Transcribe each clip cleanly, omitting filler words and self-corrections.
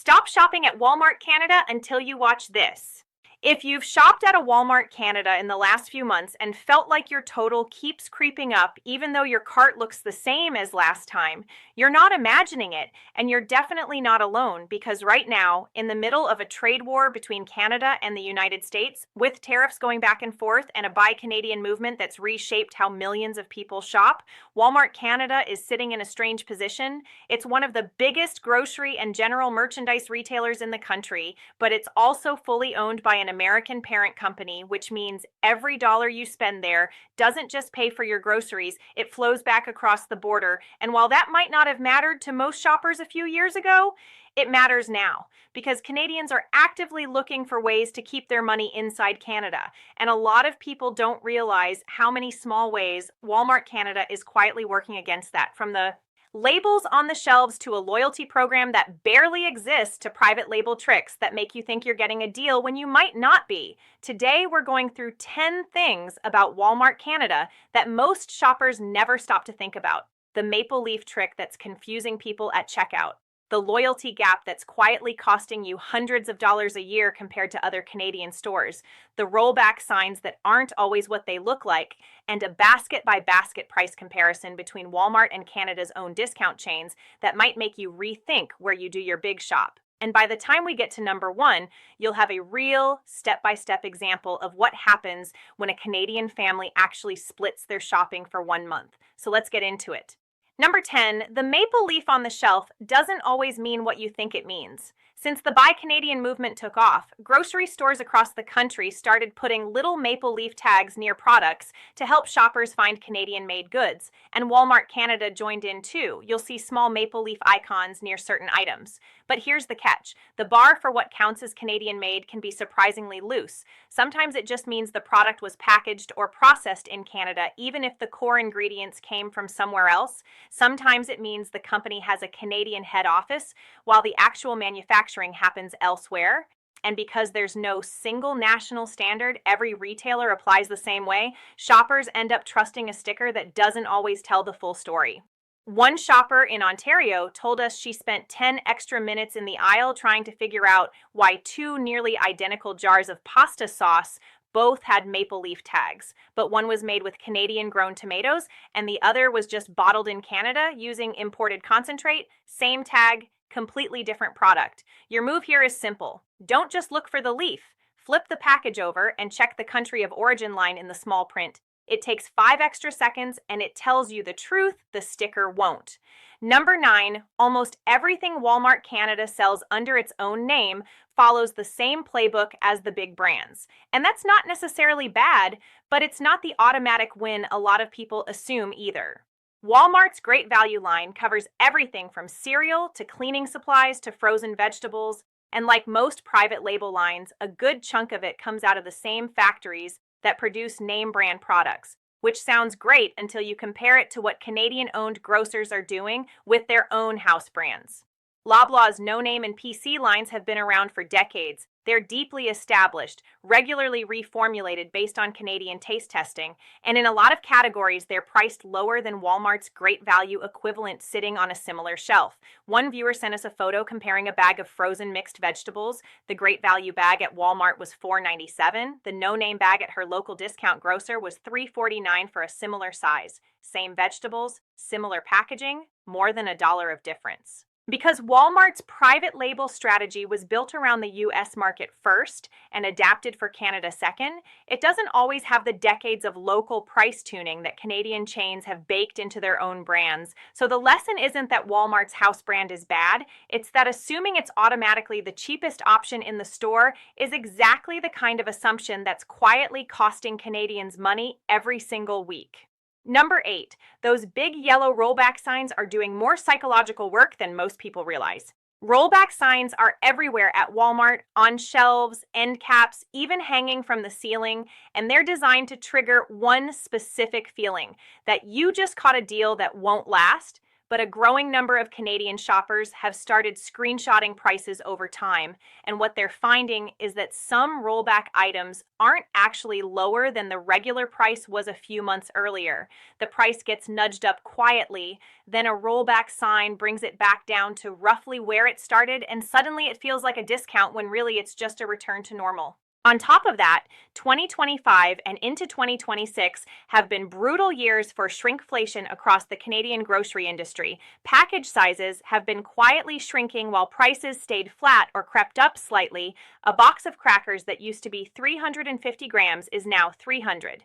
Stop shopping at Walmart Canada until you watch this. If you've shopped at a Walmart Canada in the last few months and felt like your total keeps creeping up even though your cart looks the same as last time, you're not imagining it, and you're definitely not alone, because right now, in the middle of a trade war between Canada and the United States, with tariffs going back and forth and a Buy Canadian movement that's reshaped how millions of people shop, Walmart Canada is sitting in a strange position. It's one of the biggest grocery and general merchandise retailers in the country, but it's also fully owned by an American parent company, which means every dollar you spend there doesn't just pay for your groceries, it flows back across the border. And while that might not have mattered to most shoppers a few years ago, it matters now, because Canadians are actively looking for ways to keep their money inside Canada. And a lot of people don't realize how many small ways Walmart Canada is quietly working against that, from the labels on the shelves to a loyalty program that barely exists to private label tricks that make you think you're getting a deal when you might not be. Today, we're going through 10 things about Walmart Canada that most shoppers never stop to think about. The maple leaf trick that's confusing people at checkout. The loyalty gap that's quietly costing you hundreds of dollars a year compared to other Canadian stores, the rollback signs that aren't always what they look like, and a basket-by-basket price comparison between Walmart and Canada's own discount chains that might make you rethink where you do your big shop. And by the time we get to number 1, you'll have a real step-by-step example of what happens when a Canadian family actually splits their shopping for 1 month. So let's get into it. Number 10, the maple leaf on the shelf doesn't always mean what you think it means. Since the Buy Canadian movement took off, grocery stores across the country started putting little maple leaf tags near products to help shoppers find Canadian-made goods, and Walmart Canada joined in too. You'll see small maple leaf icons near certain items. But here's the catch. The bar for what counts as Canadian-made can be surprisingly loose. Sometimes it just means the product was packaged or processed in Canada, even if the core ingredients came from somewhere else. Sometimes it means the company has a Canadian head office, while the actual manufacturing happens elsewhere. And because there's no single national standard, every retailer applies the same way, shoppers end up trusting a sticker that doesn't always tell the full story. One shopper in Ontario told us she spent 10 extra minutes in the aisle trying to figure out why 2 nearly identical jars of pasta sauce both had maple leaf tags, but one was made with Canadian-grown tomatoes and the other was just bottled in Canada using imported concentrate. Same tag, completely different product. Your move here is simple. Don't just look for the leaf. Flip the package over and check the country of origin line in the small print. It takes 5 extra seconds and it tells you the truth the sticker won't. Number 9, almost everything Walmart Canada sells under its own name follows the same playbook as the big brands. And that's not necessarily bad, but it's not the automatic win a lot of people assume either. Walmart's Great Value line covers everything from cereal to cleaning supplies to frozen vegetables, and like most private label lines, a good chunk of it comes out of the same factories that produce name brand products, which sounds great until you compare it to what Canadian-owned grocers are doing with their own house brands. Loblaw's No Name and PC lines have been around for decades. They're deeply established, regularly reformulated based on Canadian taste testing, and in a lot of categories, they're priced lower than Walmart's Great Value equivalent sitting on a similar shelf. One viewer sent us a photo comparing a bag of frozen mixed vegetables. The Great Value bag at Walmart was $4.97. The No Name bag at her local discount grocer was $3.49 for a similar size. Same vegetables, similar packaging, more than $1 of difference. Because Walmart's private label strategy was built around the US market first and adapted for Canada second, it doesn't always have the decades of local price tuning that Canadian chains have baked into their own brands. So the lesson isn't that Walmart's house brand is bad, it's that assuming it's automatically the cheapest option in the store is exactly the kind of assumption that's quietly costing Canadians money every single week. Number 8, those big yellow rollback signs are doing more psychological work than most people realize. Rollback signs are everywhere at Walmart, on shelves, end caps, even hanging from the ceiling, and they're designed to trigger one specific feeling, that you just caught a deal that won't last. but a growing number of Canadian shoppers have started screenshotting prices over time, and what they're finding is that some rollback items aren't actually lower than the regular price was a few months earlier. The price gets nudged up quietly, then a rollback sign brings it back down to roughly where it started, and suddenly it feels like a discount when really it's just a return to normal. On top of that, 2025 and into 2026 have been brutal years for shrinkflation across the Canadian grocery industry. Package sizes have been quietly shrinking while prices stayed flat or crept up slightly. A box of crackers that used to be 350 grams is now 300.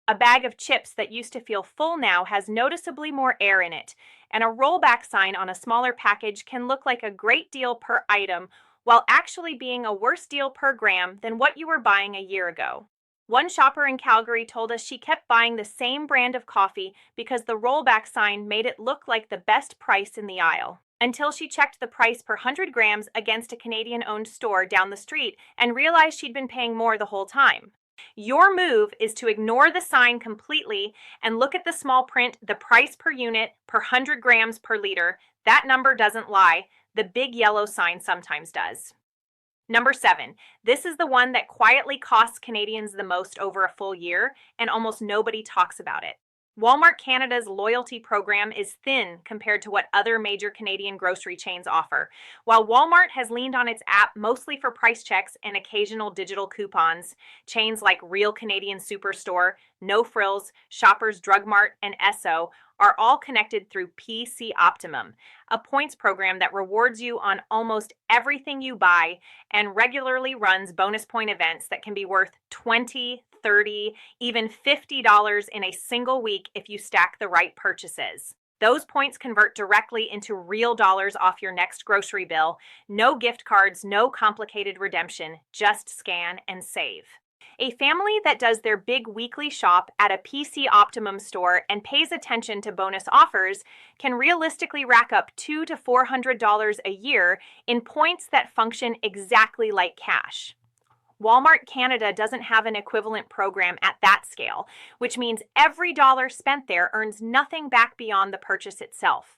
A bag of chips that used to feel full now has noticeably more air in it. And a rollback sign on a smaller package can look like a great deal per item, while actually being a worse deal per gram than what you were buying a year ago. One shopper in Calgary told us she kept buying the same brand of coffee because the rollback sign made it look like the best price in the aisle, until she checked the price per 100 grams against a Canadian-owned store down the street and realized she'd been paying more the whole time. Your move is to ignore the sign completely and look at the small print, the price per unit, per 100 grams per liter. That number doesn't lie. The big yellow sign sometimes does. Number 7. This is the one that quietly costs Canadians the most over a full year, and almost nobody talks about it. Walmart Canada's loyalty program is thin compared to what other major Canadian grocery chains offer. While Walmart has leaned on its app mostly for price checks and occasional digital coupons, chains like Real Canadian Superstore, No Frills, Shoppers Drug Mart, and Esso are all connected through PC Optimum, a points program that rewards you on almost everything you buy and regularly runs bonus point events that can be worth $20, $30, even $50 in a single week if you stack the right purchases. Those points convert directly into real dollars off your next grocery bill. No gift cards, no complicated redemption, just scan and save. A family that does their big weekly shop at a PC Optimum store and pays attention to bonus offers can realistically rack up $200 to $400 a year in points that function exactly like cash. Walmart Canada doesn't have an equivalent program at that scale, which means every dollar spent there earns nothing back beyond the purchase itself.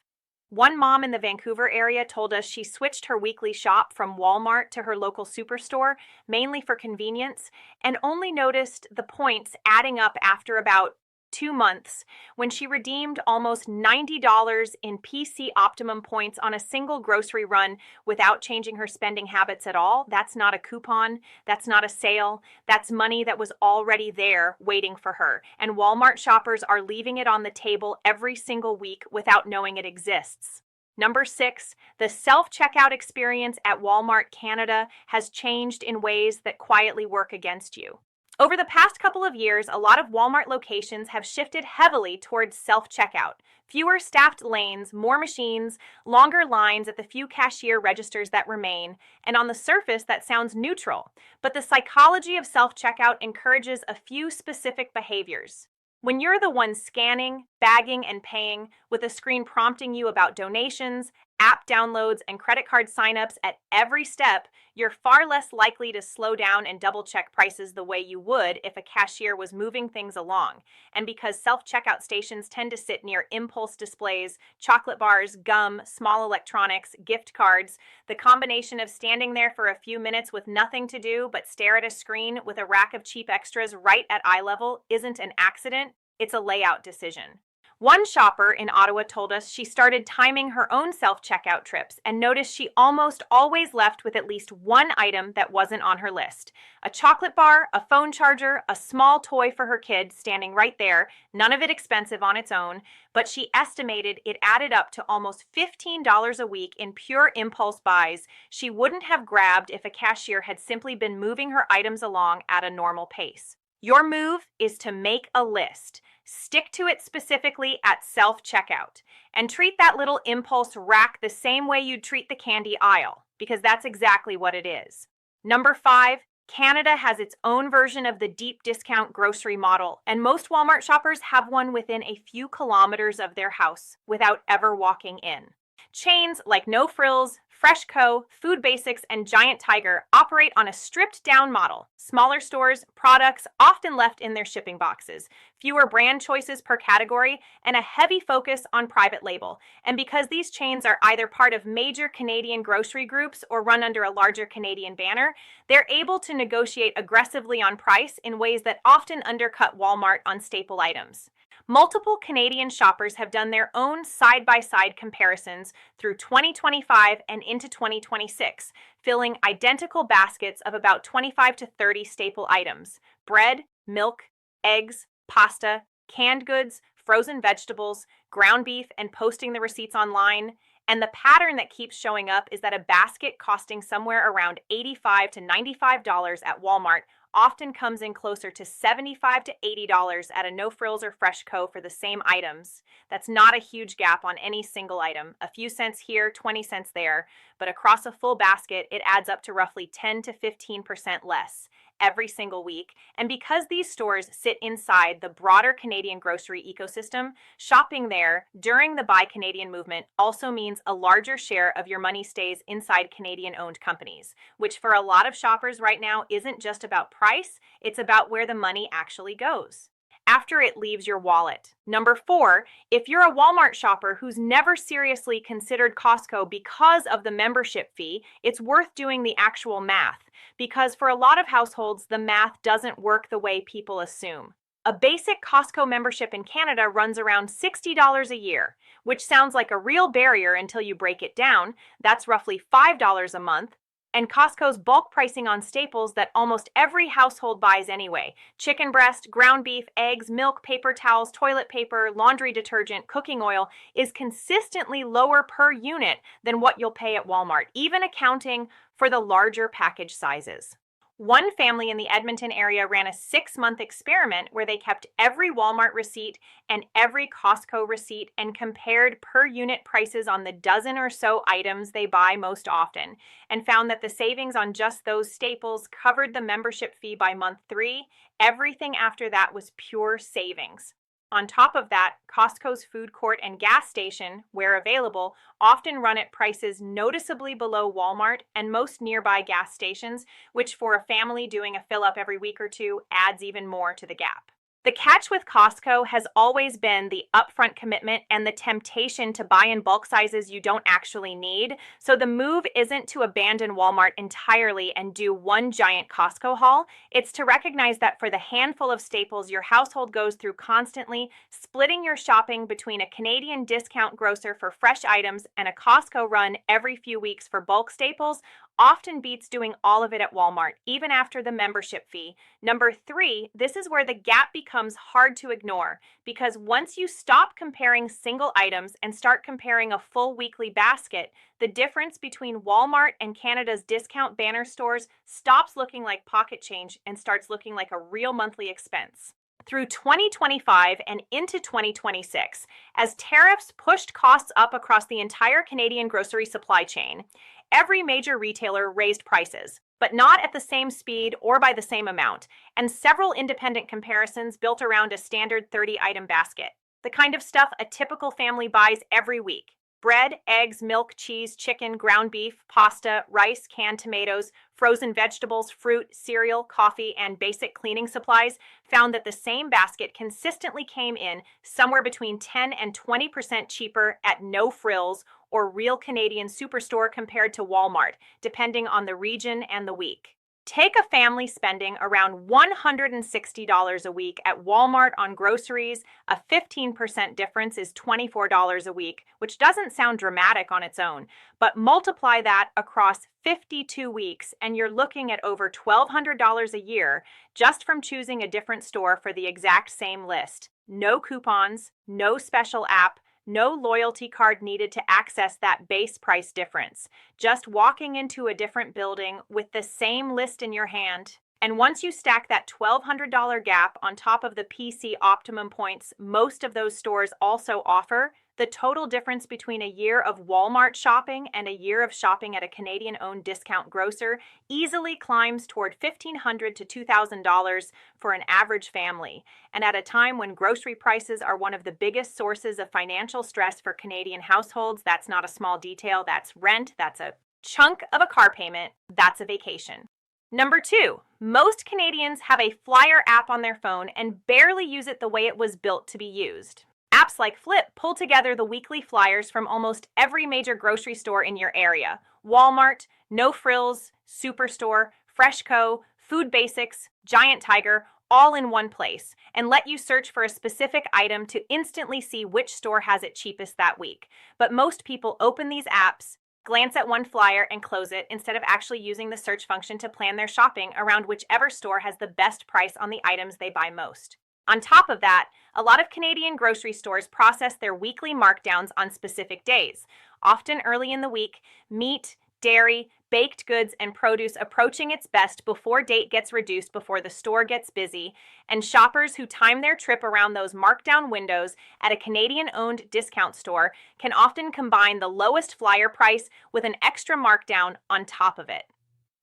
One mom in the Vancouver area told us she switched her weekly shop from Walmart to her local superstore, mainly for convenience, and only noticed the points adding up after about 2 months when she redeemed almost $90 in PC Optimum points on a single grocery run without changing her spending habits at all. That's not a coupon. That's not a sale. That's money that was already there waiting for her. And Walmart shoppers are leaving it on the table every single week without knowing it exists. Number 6, the self-checkout experience at Walmart Canada has changed in ways that quietly work against you. Over the past couple of years, a lot of Walmart locations have shifted heavily towards self-checkout. Fewer staffed lanes, more machines, longer lines at the few cashier registers that remain, and on the surface that sounds neutral. But the psychology of self-checkout encourages a few specific behaviors. When you're the one scanning, bagging, and paying, with a screen prompting you about donations, app downloads, and credit card signups at every step, you're far less likely to slow down and double-check prices the way you would if a cashier was moving things along. And because self-checkout stations tend to sit near impulse displays, chocolate bars, gum, small electronics, gift cards, the combination of standing there for a few minutes with nothing to do but stare at a screen with a rack of cheap extras right at eye level isn't an accident, it's a layout decision. One shopper in Ottawa told us she started timing her own self-checkout trips and noticed she almost always left with at least one item that wasn't on her list. A chocolate bar, a phone charger, a small toy for her kid standing right there, none of it expensive on its own, but she estimated it added up to almost $15 a week in pure impulse buys she wouldn't have grabbed if a cashier had simply been moving her items along at a normal pace. Your move is to make a list. Stick to it specifically at self-checkout, and treat that little impulse rack the same way you'd treat the candy aisle, because that's exactly what it is. Number 5, Canada has its own version of the deep discount grocery model, and most Walmart shoppers have one within a few kilometers of their house without ever walking in. Chains like No Frills, Freshco, Food Basics, and Giant Tiger operate on a stripped-down model. Smaller stores, products often left in their shipping boxes, fewer brand choices per category, and a heavy focus on private label. And because these chains are either part of major Canadian grocery groups or run under a larger Canadian banner, they're able to negotiate aggressively on price in ways that often undercut Walmart on staple items. Multiple Canadian shoppers have done their own side-by-side comparisons through 2025 and into 2026, filling identical baskets of about 25 to 30 staple items: bread, milk, eggs, pasta, canned goods, frozen vegetables, ground beef, and posting the receipts online. And the pattern that keeps showing up is that a basket costing somewhere around $85 to $95 at Walmart often comes in closer to $75 to $80 at a No Frills or Freshco for the same items. That's not a huge gap on any single item, a few cents here, 20 cents there, but across a full basket, it adds up to roughly 10 to 15% less every single week. And because these stores sit inside the broader Canadian grocery ecosystem, shopping there during the Buy Canadian movement also means a larger share of your money stays inside Canadian-owned companies, which for a lot of shoppers right now isn't just about price, it's about where the money actually goes after it leaves your wallet. Number 4, if you're a Walmart shopper who's never seriously considered Costco because of the membership fee, it's worth doing the actual math, because for a lot of households, the math doesn't work the way people assume. A basic Costco membership in Canada runs around $60 a year, which sounds like a real barrier until you break it down. That's roughly $5 a month. And Costco's bulk pricing on staples that almost every household buys anyway: chicken breast, ground beef, eggs, milk, paper towels, toilet paper, laundry detergent, cooking oil, is consistently lower per unit than what you'll pay at Walmart, even accounting for the larger package sizes. One family in the Edmonton area ran a 6-month experiment where they kept every Walmart receipt and every Costco receipt and compared per unit prices on the dozen or so items they buy most often, and found that the savings on just those staples covered the membership fee by month 3. Everything after that was pure savings. On top of that, Costco's food court and gas station, where available, often run at prices noticeably below Walmart and most nearby gas stations, which for a family doing a fill-up every week or two adds even more to the gap. The catch with Costco has always been the upfront commitment and the temptation to buy in bulk sizes you don't actually need, so the move isn't to abandon Walmart entirely and do one giant Costco haul. It's to recognize that for the handful of staples your household goes through constantly, splitting your shopping between a Canadian discount grocer for fresh items and a Costco run every few weeks for bulk staples often beats doing all of it at Walmart, even after the membership fee. Number 3, this is where the gap becomes hard to ignore, because once you stop comparing single items and start comparing a full weekly basket, the difference between Walmart and Canada's discount banner stores stops looking like pocket change and starts looking like a real monthly expense. Through 2025 and into 2026, as tariffs pushed costs up across the entire Canadian grocery supply chain, every major retailer raised prices, but not at the same speed or by the same amount, and several independent comparisons built around a standard 30-item basket, the kind of stuff a typical family buys every week: bread, eggs, milk, cheese, chicken, ground beef, pasta, rice, canned tomatoes, frozen vegetables, fruit, cereal, coffee, and basic cleaning supplies, found that the same basket consistently came in somewhere between 10 and 20% cheaper at No Frills or Real Canadian Superstore compared to Walmart, depending on the region and the week. Take a family spending around $160 a week at Walmart on groceries. A 15% difference is $24 a week, which doesn't sound dramatic on its own, but multiply that across 52 weeks and you're looking at over $1,200 a year just from choosing a different store for the exact same list. No coupons, no special app, no loyalty card needed to access that base price difference. Just walking into a different building with the same list in your hand. And once you stack that $1,200 gap on top of the PC optimum points most of those stores also offer, The total difference between a year of Walmart shopping and a year of shopping at a Canadian-owned discount grocer easily climbs toward $1,500 to $2,000 for an average family, and at a time when grocery prices are one of the biggest sources of financial stress for Canadian households. That's not a small detail, that's rent, that's a chunk of a car payment, that's a vacation. Number 2, most Canadians have a flyer app on their phone and barely use it the way it was built to be used. Apps like Flip pull together the weekly flyers from almost every major grocery store in your area: Walmart, No Frills, Superstore, Freshco, Food Basics, Giant Tiger, all in one place, and let you search for a specific item to instantly see which store has it cheapest that week. But most people open these apps, glance at one flyer, and close it instead of actually using the search function to plan their shopping around whichever store has the best price on the items they buy most. On top of that, a lot of Canadian grocery stores process their weekly markdowns on specific days, often early in the week. Meat, dairy, baked goods, and produce approaching its best before date gets reduced before the store gets busy, and shoppers who time their trip around those markdown windows at a Canadian-owned discount store can often combine the lowest flyer price with an extra markdown on top of it.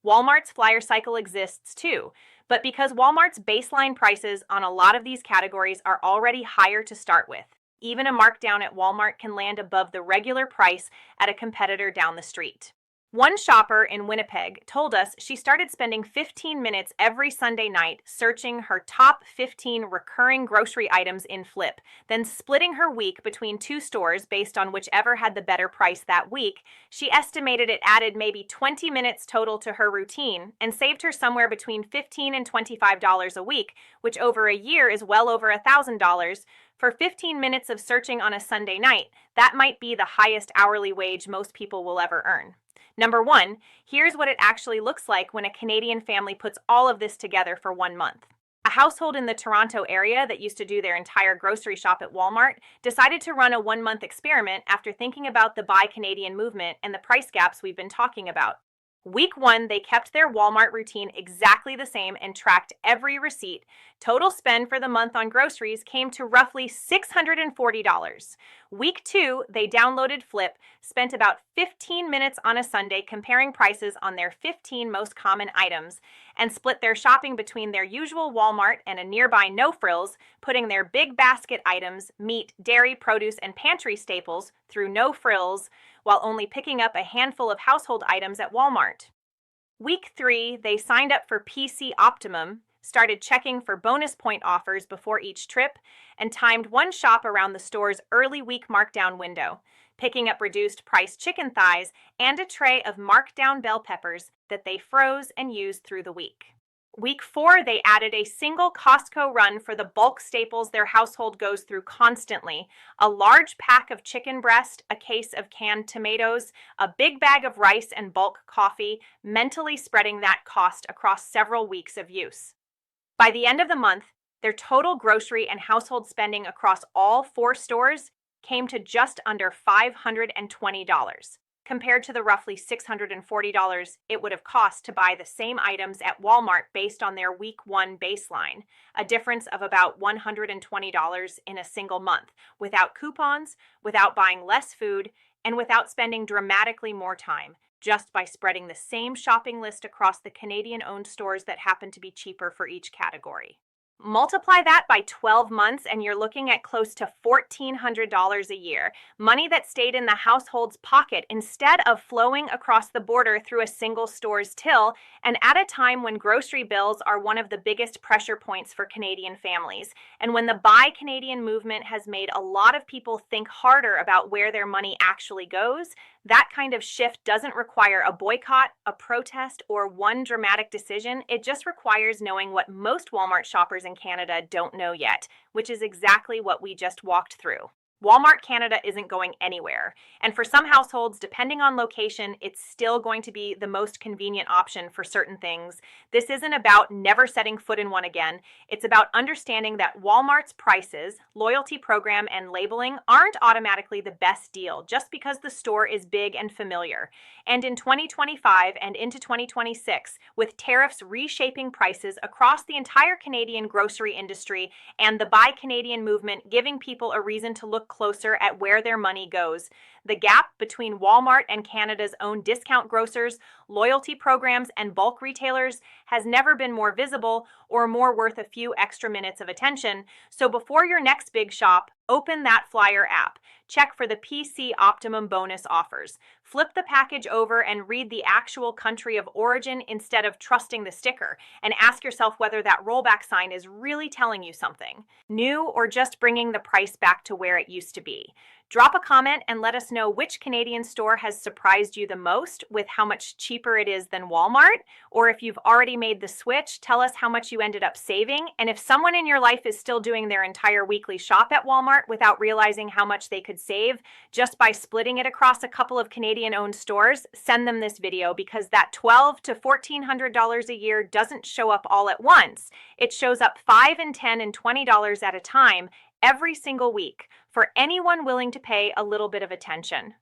Walmart's flyer cycle exists too, but because Walmart's baseline prices on a lot of these categories are already higher to start with, even a markdown at Walmart can land above the regular price at a competitor down the street. One shopper in Winnipeg told us she started spending 15 minutes every Sunday night searching her top 15 recurring grocery items in Flip, then splitting her week between 2 stores based on whichever had the better price that week. She estimated it added maybe 20 minutes total to her routine and saved her somewhere between $15 and $25 a week, which over a year is well over $1,000. For 15 minutes of searching on a Sunday night, that might be the highest hourly wage most people will ever earn. Number 1, here's what it actually looks like when a Canadian family puts all of this together for 1 month. A household in the Toronto area that used to do their entire grocery shop at Walmart decided to run a 1-month experiment after thinking about the Buy Canadian movement and the price gaps we've been talking about. Week 1, they kept their Walmart routine exactly the same and tracked every receipt. Total spend for the month on groceries came to roughly $640. Week 2, they downloaded Flip, spent about 15 minutes on a Sunday comparing prices on their 15 most common items, and split their shopping between their usual Walmart and a nearby No Frills, putting their big basket items, meat, dairy, produce, and pantry staples, through No Frills, while only picking up a handful of household items at Walmart. Week 3, they signed up for PC Optimum, started checking for bonus point offers before each trip, and timed one shop around the store's early week markdown window, picking up reduced price chicken thighs and a tray of markdown bell peppers that they froze and used through the week. Week 4, they added a single Costco run for the bulk staples their household goes through constantly: a large pack of chicken breast, a case of canned tomatoes, a big bag of rice, and bulk coffee, mentally spreading that cost across several weeks of use. By the end of the month, their total grocery and household spending across all 4 stores came to just under $520, compared to the roughly $640 it would have cost to buy the same items at Walmart based on their week 1 baseline, a difference of about $120 in a single month, without coupons, without buying less food, and without spending dramatically more time, just by spreading the same shopping list across the Canadian-owned stores that happen to be cheaper for each category. Multiply that by 12 months and you're looking at close to $1,400 a year, money that stayed in the household's pocket instead of flowing across the border through a single store's till, and at a time when grocery bills are one of the biggest pressure points for Canadian families, and when the Buy Canadian movement has made a lot of people think harder about where their money actually goes. That kind of shift doesn't require a boycott, a protest, or one dramatic decision. It just requires knowing what most Walmart shoppers in Canada don't know yet, which is exactly what we just walked through. Walmart Canada isn't going anywhere, and for some households, depending on location, it's still going to be the most convenient option for certain things. This isn't about never setting foot in one again. It's about understanding that Walmart's prices, loyalty program, and labeling aren't automatically the best deal just because the store is big and familiar. And in 2025 and into 2026, with tariffs reshaping prices across the entire Canadian grocery industry and the Buy Canadian movement giving people a reason to look look closer at where their money goes. The gap between Walmart and Canada's own discount grocers, loyalty programs, and bulk retailers has never been more visible or more worth a few extra minutes of attention. So before your next big shop, open that flyer app. Check for the PC Optimum bonus offers. Flip the package over and read the actual country of origin instead of trusting the sticker, and ask yourself whether that rollback sign is really telling you something new or just bringing the price back to where it used to be. Drop a comment and let us know which Canadian store has surprised you the most with how much cheaper it is than Walmart. Or if you've already made the switch, tell us how much you ended up saving. And if someone in your life is still doing their entire weekly shop at Walmart without realizing how much they could save just by splitting it across a couple of Canadian-owned stores, send them this video, because that $1,200 to $1,400 a year doesn't show up all at once. It shows up $5 and $10 and $20 at a time every single week for anyone willing to pay a little bit of attention.